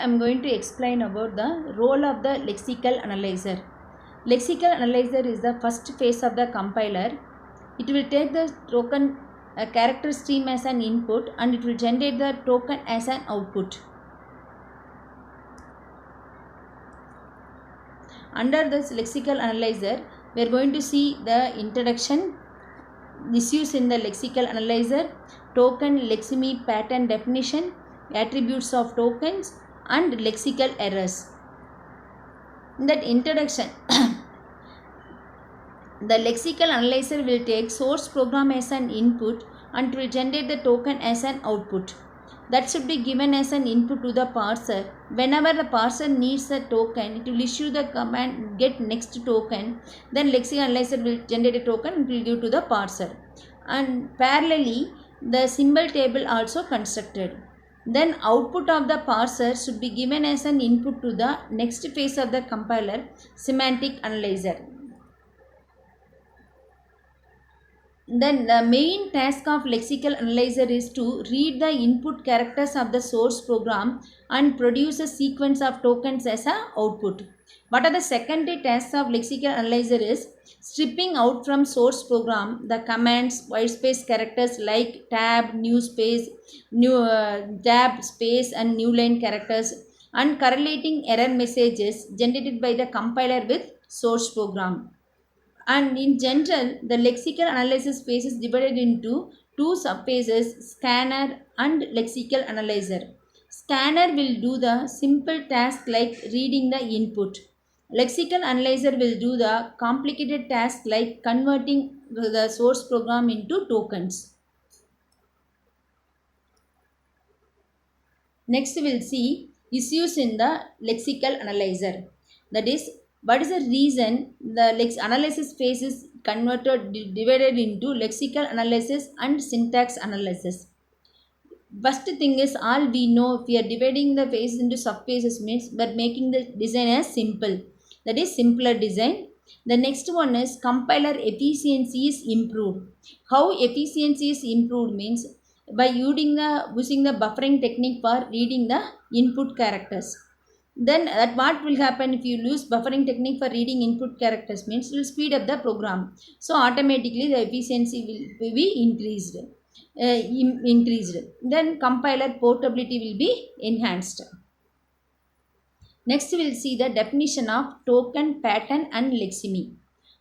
I am going to explain about the role of the lexical analyzer. Lexical analyzer is the first phase of the compiler. It will take the token character stream as an input and it will generate the token as an output. Under this lexical analyzer, we are going to see the introduction, issues in the lexical analyzer, token lexeme pattern definition, attributes of tokens, and lexical errors. In that introduction, the lexical analyzer will take source program as an input and will generate the token as an output. That should be given as an input to the parser. Whenever the parser needs a token, it will issue the command get next token. Then lexical analyzer will generate a token and will give to the parser. And parallelly, the symbol table also constructed. Then output of the parser should be given as an input to the next phase of the compiler, semantic analyzer. Then the main task of lexical analyzer is to read the input characters of the source program and produce a sequence of tokens as an output. What are the secondary tasks of lexical analyzer is stripping out from source program the commands, whitespace characters like tab, new space, tab space and new line characters, and correlating error messages generated by the compiler with source program. And in general, the lexical analysis phase is divided into two subphases, scanner and lexical analyzer. Scanner will do the simple task like reading the input. Lexical analyzer will do the complicated task like converting the source program into tokens. Next, we will see issues in the lexical analyzer. That is, what is the reason the analysis phase is divided into lexical analysis and syntax analysis? First thing is, all we know, if we are dividing the phase into subphases means but making the design as simple. That is simpler design. The next one is compiler efficiency is improved. How efficiency is improved means by using the buffering technique for reading the input characters. Then that what will happen if you use buffering technique for reading input characters means it will speed up the program. So automatically the efficiency will be increased. Then compiler portability will be enhanced. Next we will see the definition of token, pattern and lexeme.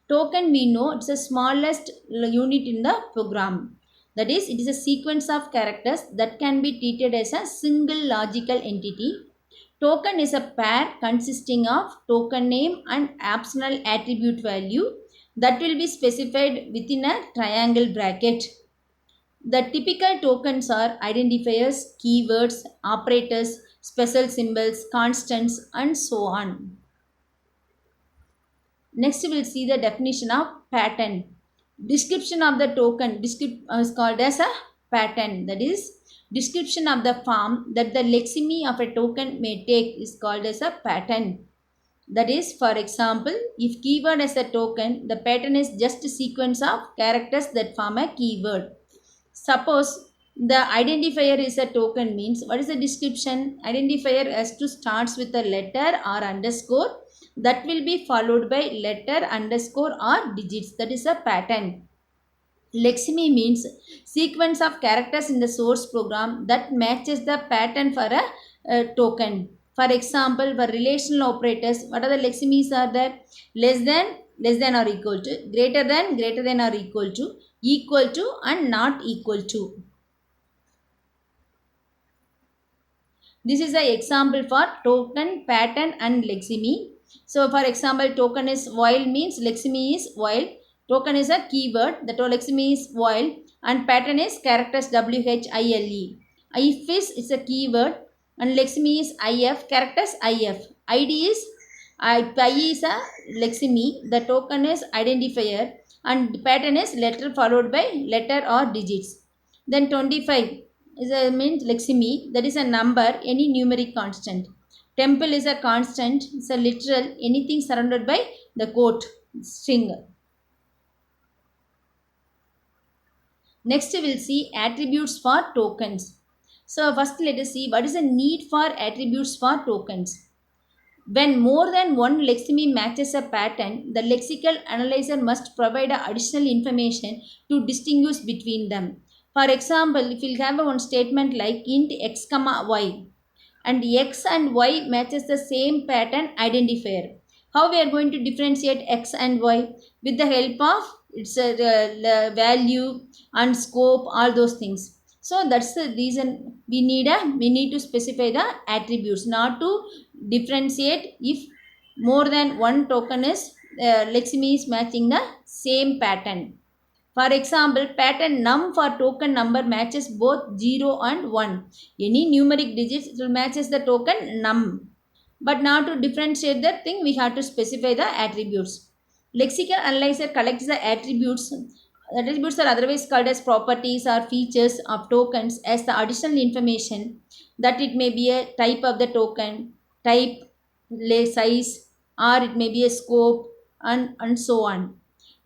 Token we know it's the smallest unit in the program. That is, it is a sequence of characters that can be treated as a single logical entity. Token is a pair consisting of token name and optional attribute value that will be specified within a triangle bracket. The typical tokens are identifiers, keywords, operators, special symbols, constants, and so on. Next, we will see the definition of pattern. Description of the token is called as a pattern. That is, description of the form that the lexeme of a token may take is called as a pattern. That is, for example, if keyword is a token, the pattern is just a sequence of characters that form a keyword. Suppose the identifier is a token means what is the description? Identifier has to starts with a letter or underscore that will be followed by letter, underscore or digits. That is a pattern. Lexeme means sequence of characters in the source program that matches the pattern for a token. For example, for relational operators, what are the lexemes are there? Less than or equal to, greater than or equal to and not equal to. This is an example for token, pattern and lexeme. So for example, token is while means lexeme is while. Token is a keyword, the lexeme is while, and pattern is characters WHILE. If is a keyword and lexeme is IF, characters IF. ID is I is a lexeme, the token is identifier and pattern is letter followed by letter or digits. Then 25 is a means lexeme, that is a number, any numeric constant. Temple is a constant, it's a literal, anything surrounded by the quote string. Next we will see attributes for tokens. So first let us see what is the need for attributes for tokens. When more than one lexeme matches a pattern, the lexical analyzer must provide additional information to distinguish between them. For example, if you have one statement like int x comma y, and x and y matches the same pattern identifier. How we are going to differentiate x and y? With the help of its value and scope, all those things. So that's the reason we need to specify the attributes, not to differentiate if more than one token is lexeme is matching the same pattern. For example, pattern num for token number matches both 0 and 1. Any numeric digits will matches the token num. But now to differentiate that thing, we have to specify the attributes. Lexical analyzer collects the attributes. Attributes are otherwise called as properties or features of tokens as the additional information that it may be a type of the token, type, size, or it may be a scope, and so on.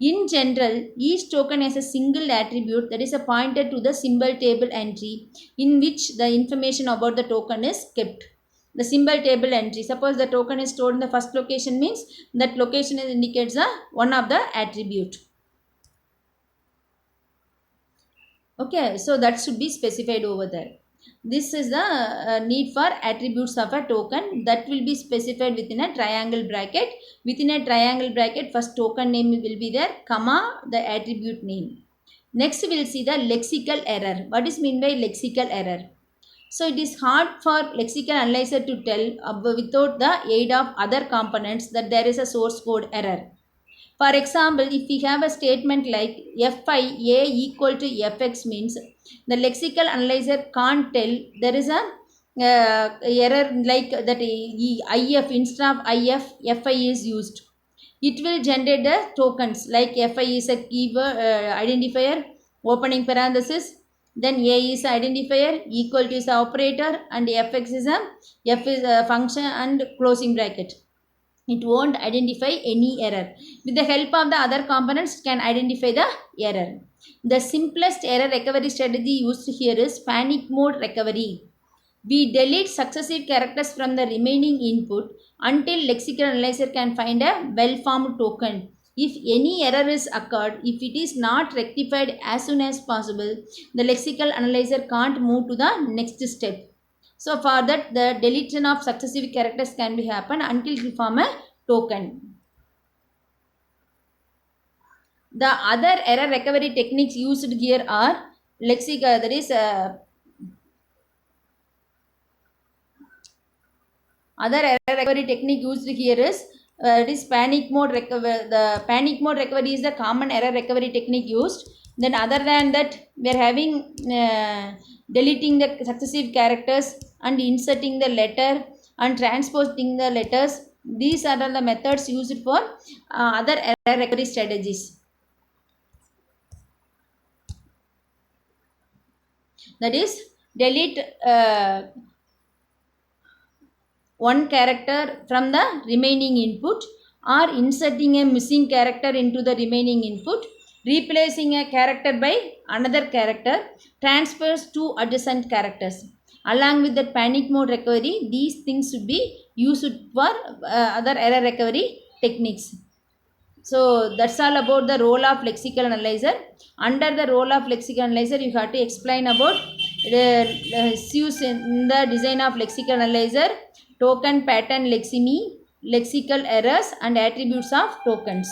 In general, each token has a single attribute that is a pointer to the symbol table entry in which the information about the token is kept. The symbol table entry, suppose the token is stored in the first location, means that location indicates one of the attribute. Okay, so that should be specified over there. This is the need for attributes of a token that will be specified within a triangle bracket. Within a triangle bracket, first token name will be there, comma, the attribute name. Next, we will see the lexical error. What is meant by lexical error? So it is hard for lexical analyzer to tell without the aid of other components that there is a source code error. For example, if we have a statement like fi a equal to fx, means the lexical analyzer can't tell there is a error like that if instead of if fi is used. It will generate the tokens like fi is a keyword identifier, opening parenthesis, then a is identifier, equal to is a operator, and fx is a f is a function and closing bracket. It won't identify any error. With the help of the other components, can identify the error. The simplest error recovery strategy used here is panic mode recovery. We delete successive characters from the remaining input until lexical analyzer can find a well-formed token. If any error is occurred, if it is not rectified as soon as possible, the lexical analyzer can't move to the next step. So for that, the deletion of successive characters can be happen until it form a token. The other error recovery techniques used here are lexical, that is other error recovery technique used here is it is panic mode recovery. The panic mode recovery is the common error recovery technique used. Then other than that, we are having deleting the successive characters and inserting the letter and transposing the letters. These are the methods used for other error recovery strategies. That is, delete one character from the remaining input, or inserting a missing character into the remaining input, replacing a character by another character, transfers two adjacent characters. Along with that panic mode recovery, these things should be used for other error recovery techniques. So that's all about the role of lexical analyzer. Under the role of lexical analyzer, you have to explain about the issues in the design of lexical analyzer, token pattern lexeme, lexical errors, and attributes of tokens.